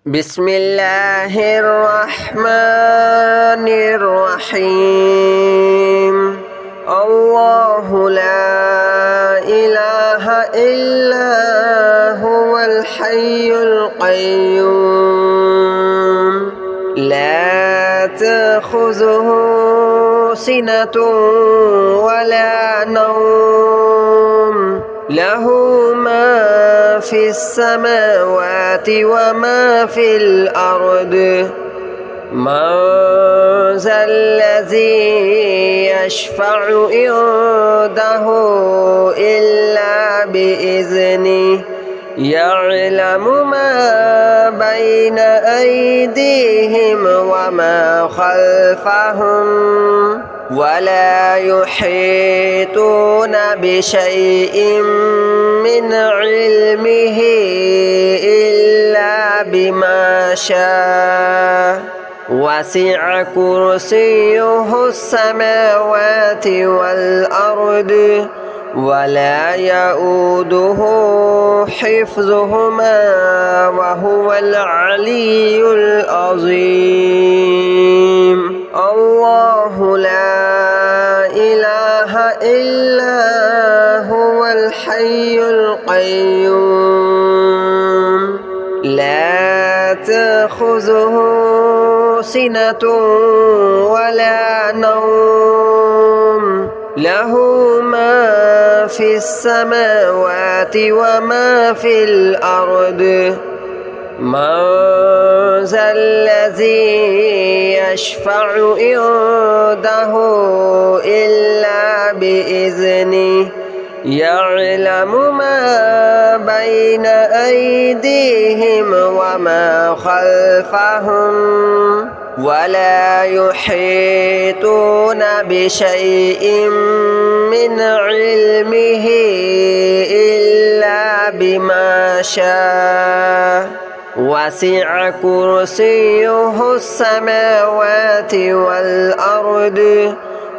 بسم الله الرحمن الرحيم الله لا إله إلا هو الحي القيوم لا تأخذه سنة ولا نوم له ما في السماوات وما في الأرض من ذا الذي يشفع عنده إلا بإذنه يعلم ما بين أيديهم وما خلفهم ولا يحيطون بشيء من علمه إلا بما شاء وسع كرسيه السماوات والأرض ولا يؤوده حفظهما وهو العلي العظيم الله لا إله إلا هو الحي القيوم لا تأخذه سنة ولا نوم له ما في السماوات وما في الأرض من ذا الذي يشفع عنده إلا بإذنه يعلم ما بين أيديهم وما خلفهم ولا يحيطون بشيء من علمه إلا بما شاء وسع كرسيه السماوات والأرض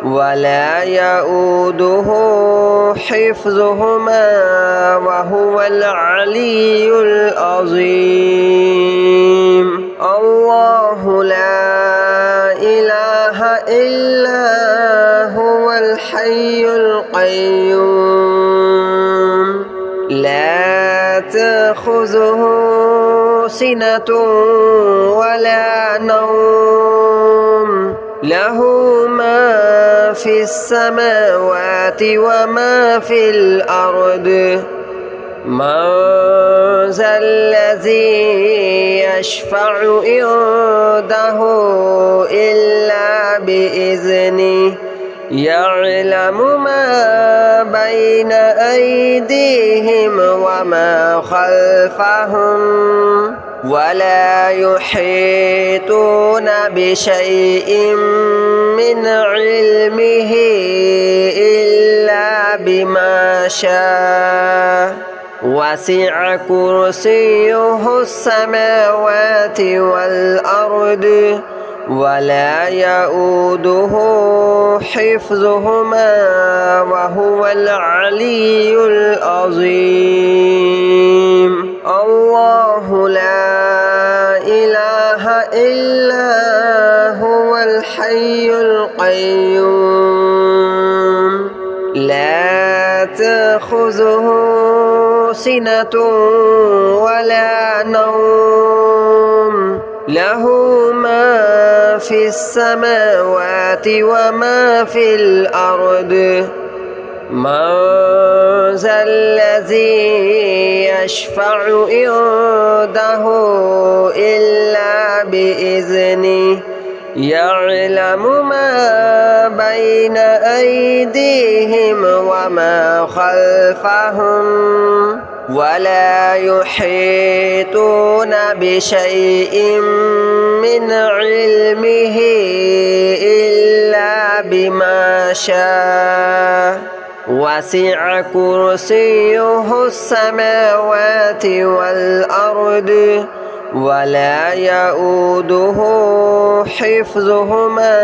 ولا يؤوده حفظهما وهو العلي العظيم الله لا إله إلا هو الحي القيوم لا تأخذه سنة ولا نوم له ما في السماوات وما في الأرض من ذا الذي يشفع عنده إلا بإذنه يعلم ما بين أيديهم وما خلفهم ولا يحيطون بشيء من علمه إلا بما شاء وسع كرسيه السماوات والأرض ولا يؤوده حفظهما وهو العلي العظيم الله لا إله إلا هو الحي القيوم لا تأخذه سنة ولا نوم له ما في السماوات وما في الأرض من ذا الذي يشفع عنده إلا بإذنه يعلم ما بين أيديهم وما خلفهم ولا يحيطون بشيء من علمه إلا بما شاء وسع كرسيه السماوات والأرض ولا يؤوده حفظهما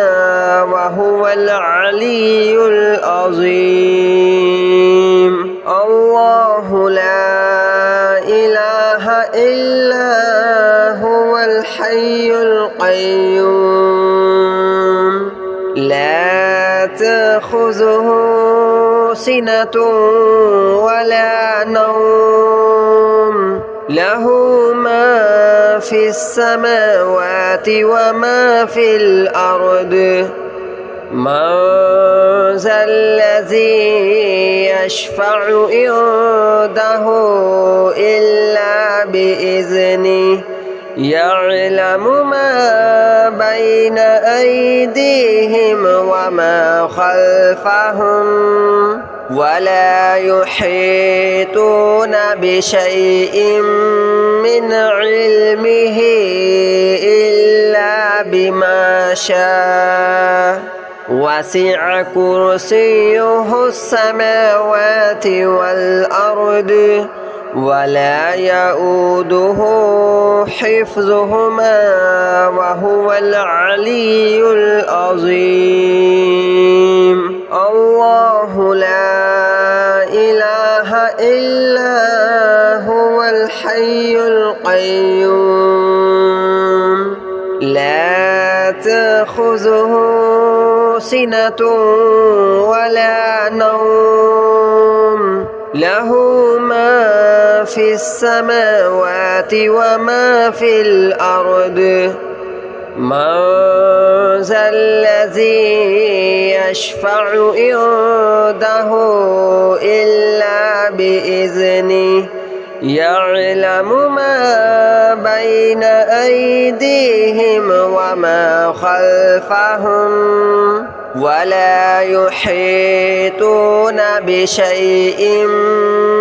وهو العلي العظيم الله لا إله إلا هو الحي القيوم لا تأخذه سنة ولا نوم له ما في السماوات وما في الأرض من ذا الذي يشفع عنده إلا بإذنه يعلم ما بين أيديهم وما خلفهم ولا يحيطون بشيء من علمه إلا بما شاء وسع كرسيه السماوات والأرض ولا يؤوده حفظهما وهو العلي العظيم الله لا إله إلا هو الحي القيوم لا تأخذه سنة ولا نوم له ما في السماوات وما في الأرض من ذا الذي يشفع عنده إلا بإذنه يعلم ما بين أيديهم وما خلفهم ولا يحيطون بشيء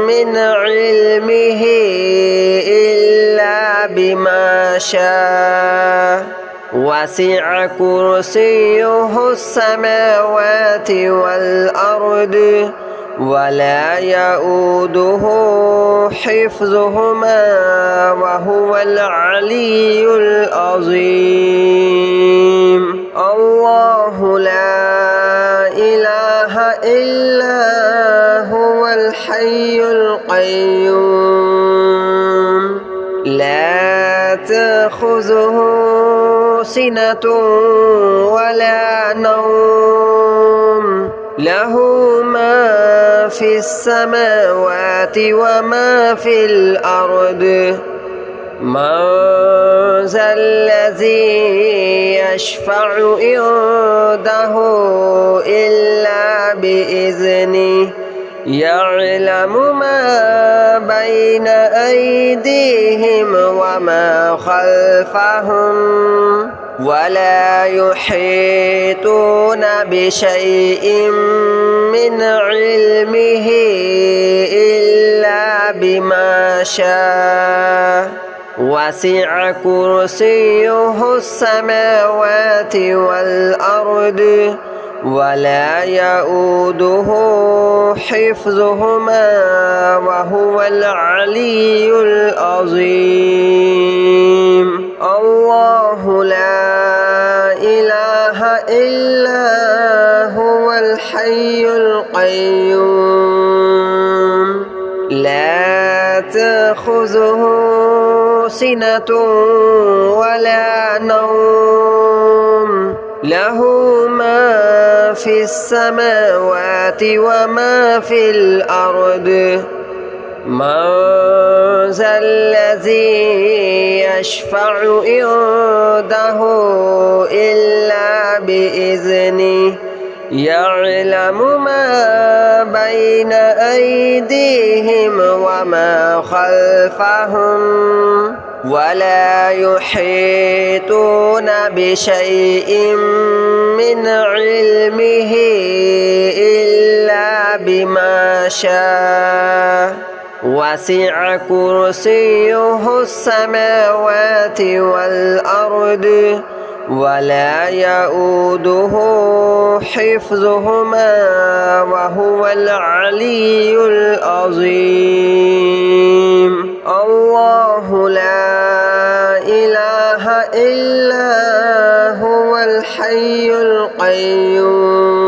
من علمه إلا بما شاء وسع كرسيه السماوات والأرض ولا يؤوده حفظهما وهو العلي العظيم الله لا إله إلا هو الحي القيوم لا تأخذه سنة ولا نوم له ما في السماوات وما في الأرض من ذا الذي يشفع عنده إلا بإذنه يعلم ما بين أيديهم وما خلفهم ولا يحيطون بشيء من علمه إلا بما شاء وسع كرسيه السماوات والأرض ولا يؤوده حفظهما وهو العلي العظيم الله لا إله إلا هو الحي القيوم لا تأخذه سنة ولا نوم له ما في السماوات وما في الأرض من ذا الذي يشفع عنده إلا بإذنه يعلم ما بين أيديهم وما خلفهم ولا يحيطون بشيء من علمه إلا بما شاء وسع كرسيه السماوات والأرض ولا يؤوده حفظهما وهو العلي العظيم الله لا إله إلا هو الحي القيوم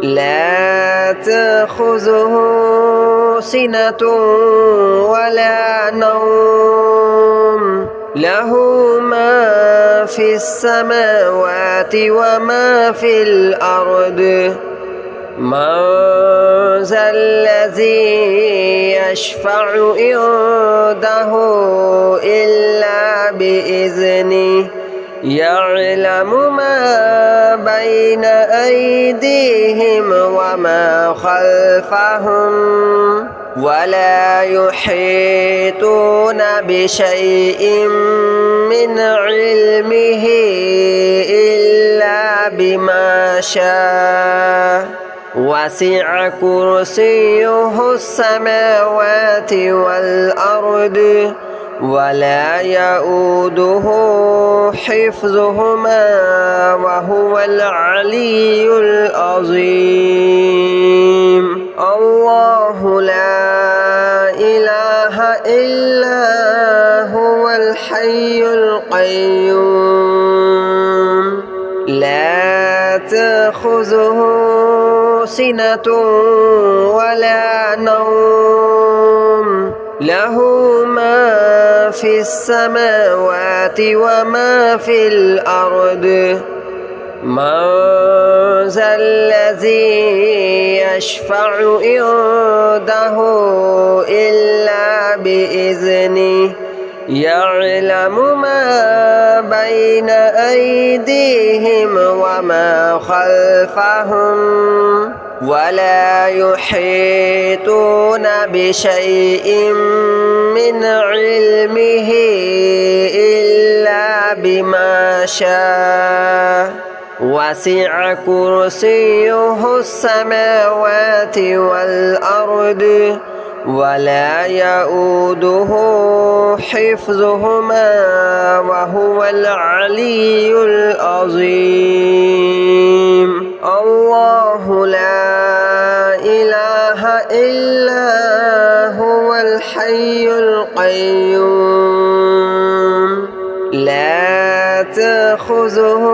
لا تأخذه سنة ولا نوم له ما في السماوات وما في الأرض من ذا الذي يشفع عنده إلا بإذنه يعلم ما بين أيديهم وما خلفهم ولا يحيطون بشيء من علمه إلا بما شاء وسع كرسيه السماوات والأرض ولا يؤوده حفظهما وهو العلي العظيم الله لا إله إلا هو الحي القيوم لا تأخذه سنة ولا نوم له ما في السماوات وما في الأرض من ذا الذي يشفع عنده إلا بإذنه يعلم ما بين أيديهم وما خلفهم ولا يحيطون بشيء من علمه إلا بما شاء وسع كرسيه السماوات والأرض ولا يؤوده حفظهما وهو العلي العظيم الله لا إله إلا هو الحي القيوم لا تأخذه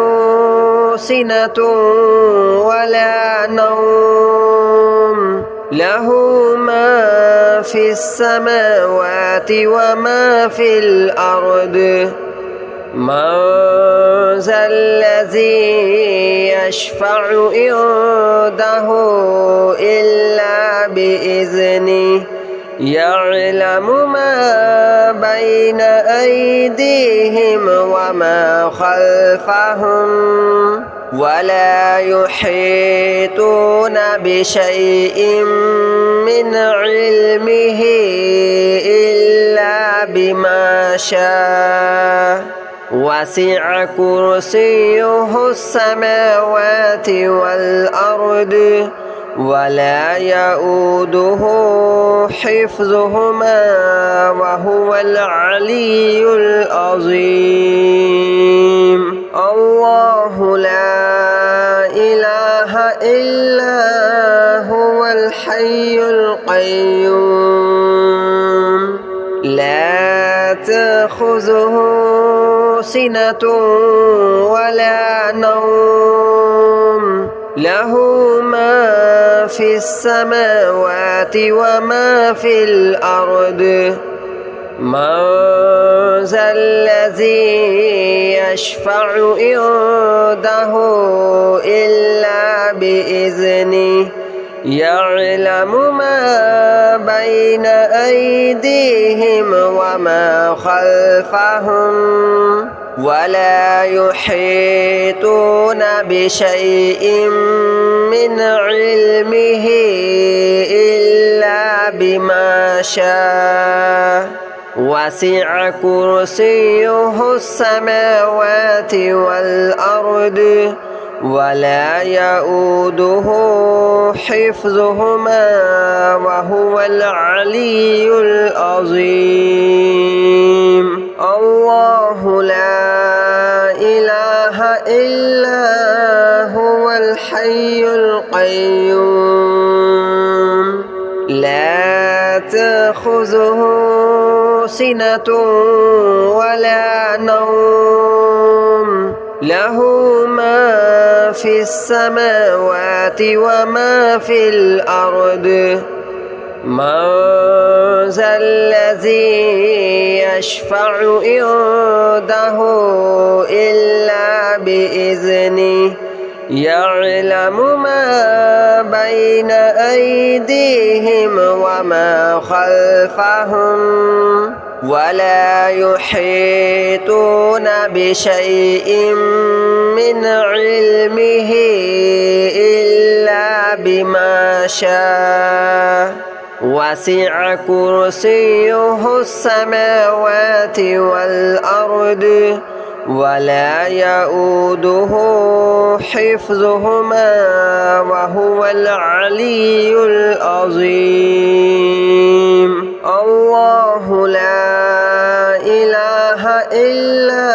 سنة ولا نوم له ما في السماوات وما في الأرض من ذا الذي يشفع عنده إلا بإذنه يعلم ما بين أيديهم وما خلفهم ولا يحيطون بشيء من علمه إلا بما شاء وسع كرسيه السماوات والأرض ولا يؤوده حفظهما وهو العلي العظيم الله لا إله إلا هو الحي القيوم لا تأخذه سنة ولا نوم له ما في السماوات وما في الأرض من ذا الذي يشفع عنده إلا بإذنه يعلم ما بين أيديهم وما خلفهم ولا يحيطون بشيء من علمه إلا بما شاء وسع كرسيه السماوات والأرض ولا يؤوده حفظهما وهو العلي العظيم الله لا إله إلا هو الحي القيوم لا تأخذه سنة ولا نوم له ما في السماوات وما في الأرض من ذا الذي يشفع عنده إلا بإذنه يعلم ما بين أيديهم وما خلفهم ولا يحيطون بشيء من علمه إلا بما شاء وسع كرسيه السماوات والأرض ولا يؤوده حفظهما وهو العلي العظيم. الله لا إله إلا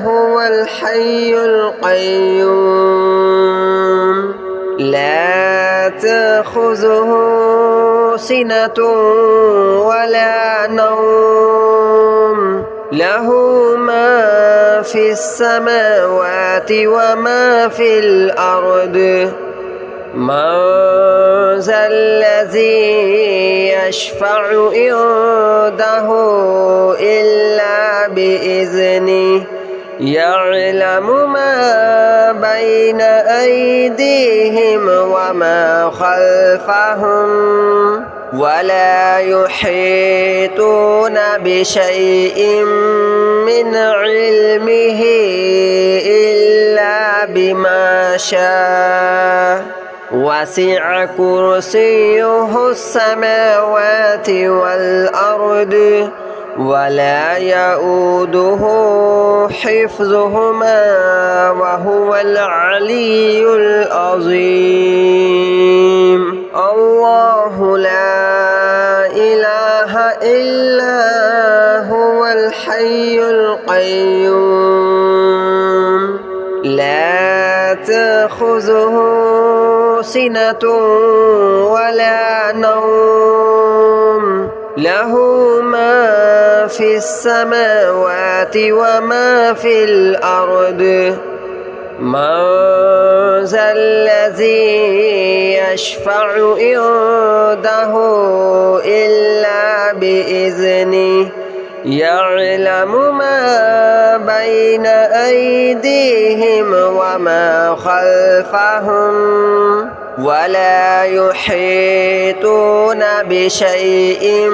هو الحي القيوم لا تأخذه سنة ولا نوم له ما في السماوات وما في الأرض. من ذا الذي يشفع عنده إلا بإذنه يعلم ما بين أيديهم وما خلفهم ولا يحيطون بشيء من علمه إلا بما شاء وسع كرسيه السماوات والأرض ولا يؤوده حفظهما وهو العلي العظيم. الله لا إله إلا هو الحي القيوم لا تأخذه سنة ولا نوم له ما في السماوات وما في الأرض. من ذا الذي يشفع عنده إلا بإذنه يعلم ما بين أيديهم وما خلفهم ولا يحيطون بشيء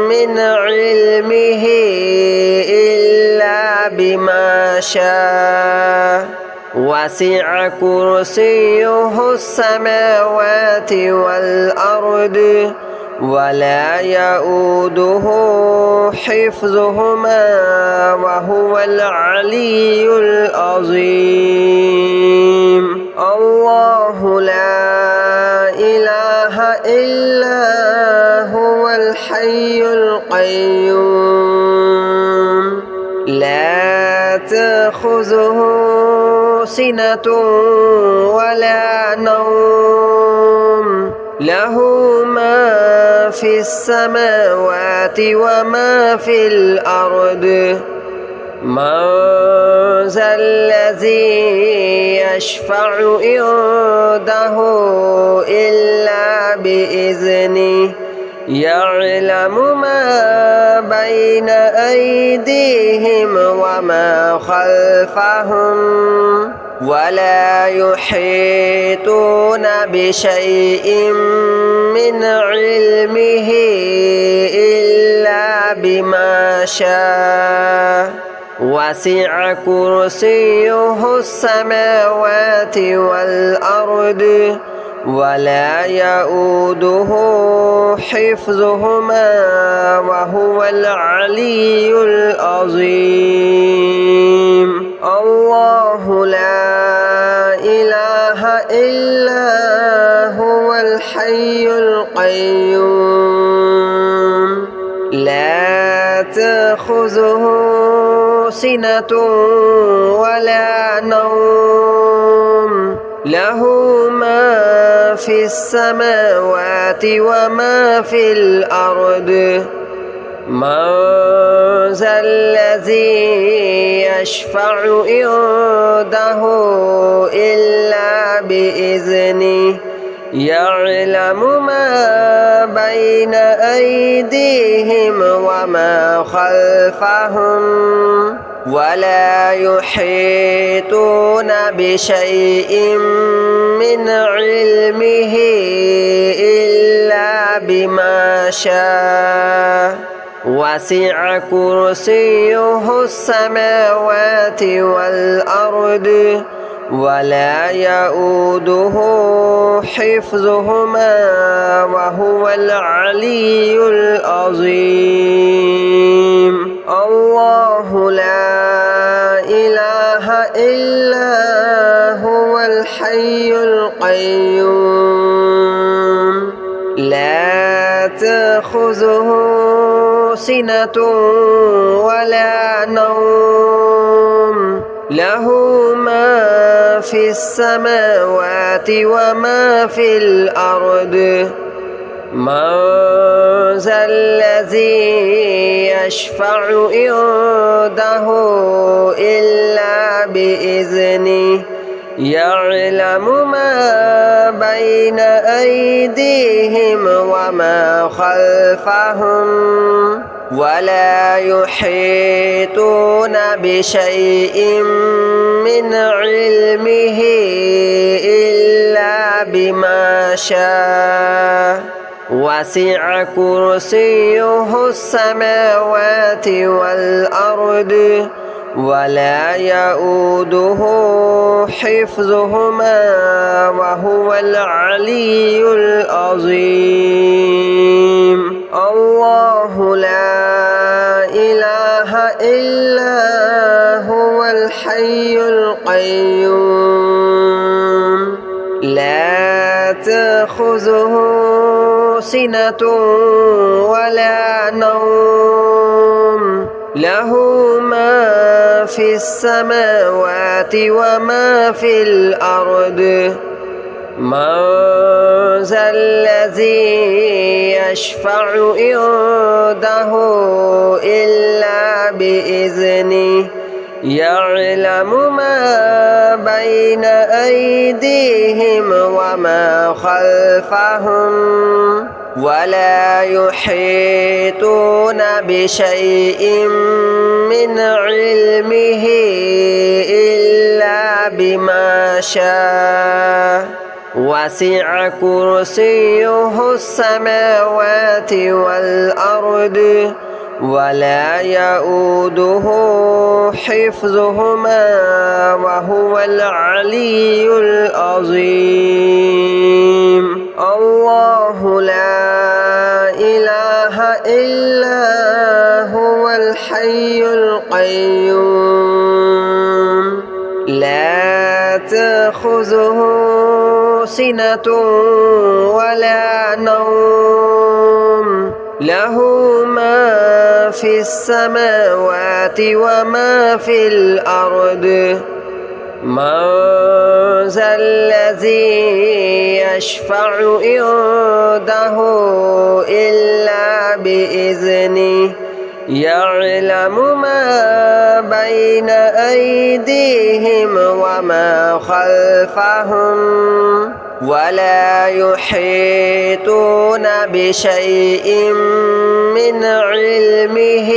من علمه إلا بما شاء وسع كرسيه السماوات والأرض ولا يؤوده حفظهما وهو العلي العظيم. الله لا إله إلا هو الحي القيوم لا تأخذه سنة ولا نوم له ما في السماوات وما في الأرض. من ذا الذي يشفع عنده إلا بإذنه يعلم ما بين أيديهم وما خلفهم ولا يحيطون بشيء من علمه إلا بما شاء وسع كرسيه السماوات والأرض ولا يؤوده حفظهما وهو العلي العظيم. الله لا إله إلا هو الحي القيوم لا تأخذه سنة ولا نوم له ما في السماوات وما في الأرض. من ذا الذي يشفع عنده إلا بإذنه يعلم ما بين أيديهم وما خلفهم ولا يحيطون بشيء من علمه إلا بما شاء وسع كرسيه السماوات والأرض ولا يؤوده حفظهما وهو العلي العظيم الله لا إله إلا هو الحي القيوم لا تأخذه سنة ولا نوم له ما في السماوات وما في الأرض من ذا الذي يشفع عنده إلا بإذنه يعلم ما بين أيديهم وما خلفهم ولا يحيطون بشيء من علمه إلا بما شاء وسع كرسيه السماوات والأرض ولا يؤوده حفظهما وهو العلي العظيم الله لا إله إلا هو الحي القيوم لا تأخذه سنة ولا نوم له ما في السماوات وما في الأرض من ذا الذي يشفع عنده إلا بإذنه يعلم ما بين أيديهم وما خلفهم ولا يحيطون بشيء من علمه إلا بما شاء وسع كرسيه السماوات والأرض ولا يؤوده حفظهما وهو العلي العظيم الله لا إله إلا هو الحي القيوم لا تأخذه سنة ولا نوم له ما في السماوات وما في الأرض من ذا الذي يشفع عنده إلا بإذنه يعلم ما بين أيديهم وما خلفهم ولا يحيطون بشيء من علمه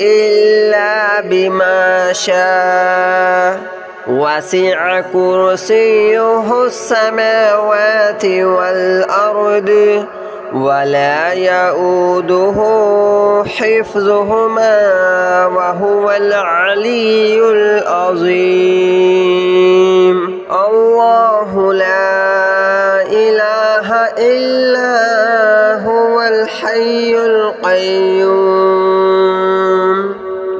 إلا بما شاء وسع كرسيه السماوات والأرض ولا يؤوده حفظهما وهو العلي العظيم الله لا إله إلا هو الحي القيوم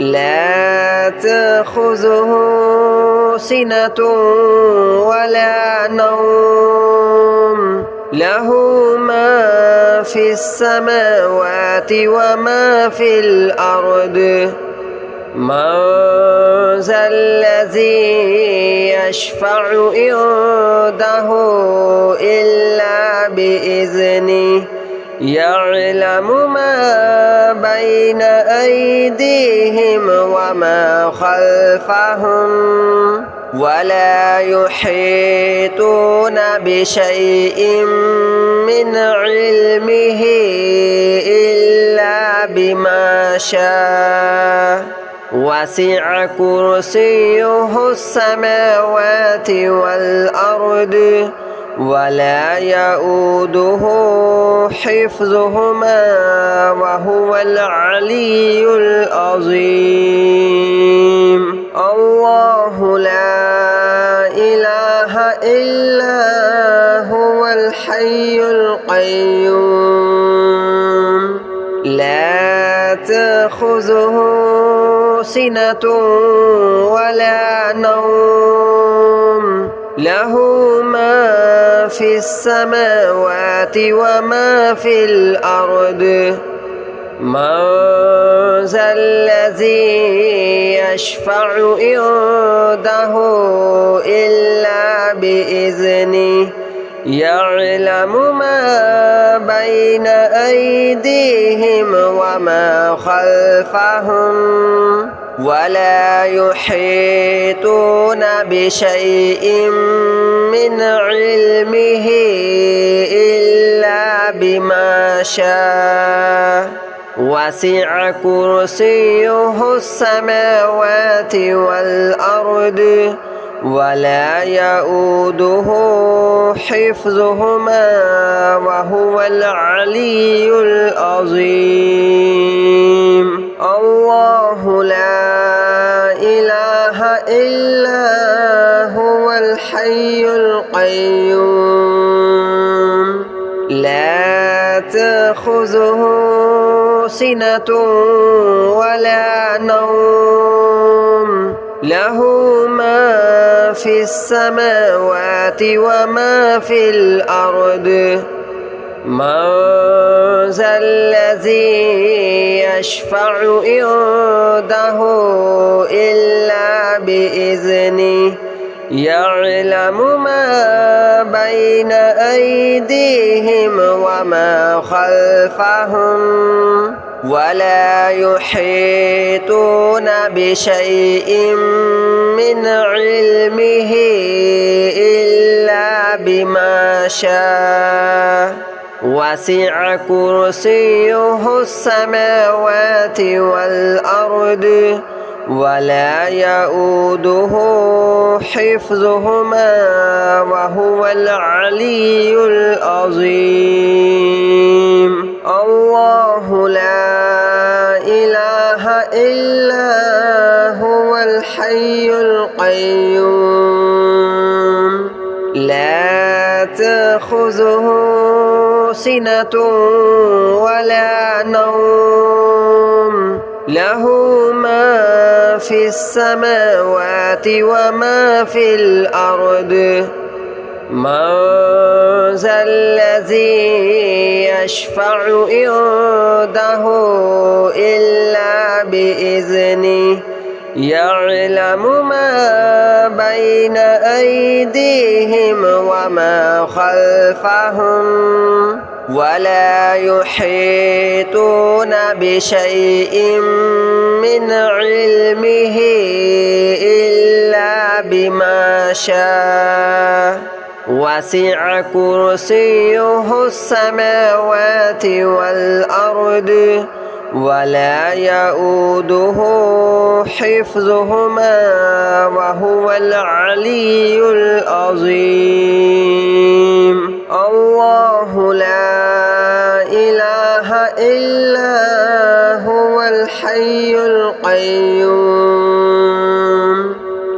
لا تأخذه سنة ولا نوم له ما في السماوات وما في الأرض من ذا الذي يشفع عنده إلا بإذنه يعلم ما بين أيديهم وما خلفهم ولا يحيطون بشيء من علمه إلا بما شاء وسع كرسيه السماوات والأرض ولا يؤوده حفظهما وهو العلي العظيم الله لا إله إلا هو الحي القيوم لا تأخذه سنة ولا نوم له ما في السماوات وما في الأرض من ذا الذي يشفع عنده إلا بإذنه يعلم ما بين أيديهم وما خلفهم ولا يحيطون بشيء من علمه إلا بما شاء وسع كرسيه السماوات والأرض ولا يؤوده حفظهما وهو العلي العظيم الله لا إله إلا هو الحي القيوم لا تأخذه سنة ولا نوم له ما في السماوات وما في الأرض من ذا الذي يشفع عنده إلا بإذنه يعلم ما بين أيديهم وما خلفهم ولا يحيطون بشيء من علمه إلا بما شاء وسع كرسيه السماوات والأرض ولا يؤوده حفظهما وهو العلي العظيم الله لا إله إلا هو الحي القيوم لا تأخذه سنة ولا نوم له ما في السماوات وما في الأرض من ذا الذي يشفع عنده إلا بإذنه يعلم ما بين أيديهم وما خلفهم ولا يحيطون بشيء من علمه إلا بما شاء وسع كرسيه السماوات والأرض ولا يؤوده حفظهما وهو العلي العظيم الله لا إله إلا هو الحي القيوم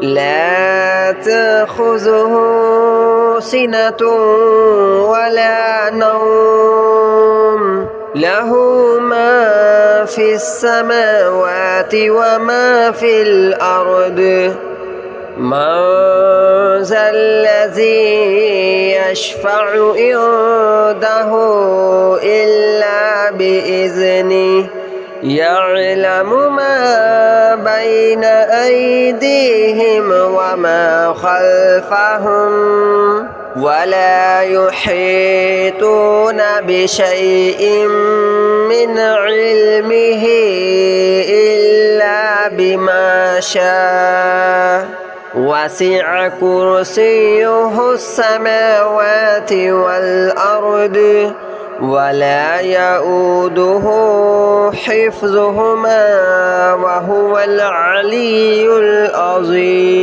لا تأخذه سنة ولا نوم له ما في السماوات وما في الأرض من ذا الذي يشفع عنده إلا بإذنه يعلم ما بين أيديهم وما خلفهم ولا يحيطون بشيء من علمه إلا بما شاء وسع كرسيه السماوات والأرض ولا يؤوده حفظهما وهو العلي العظيم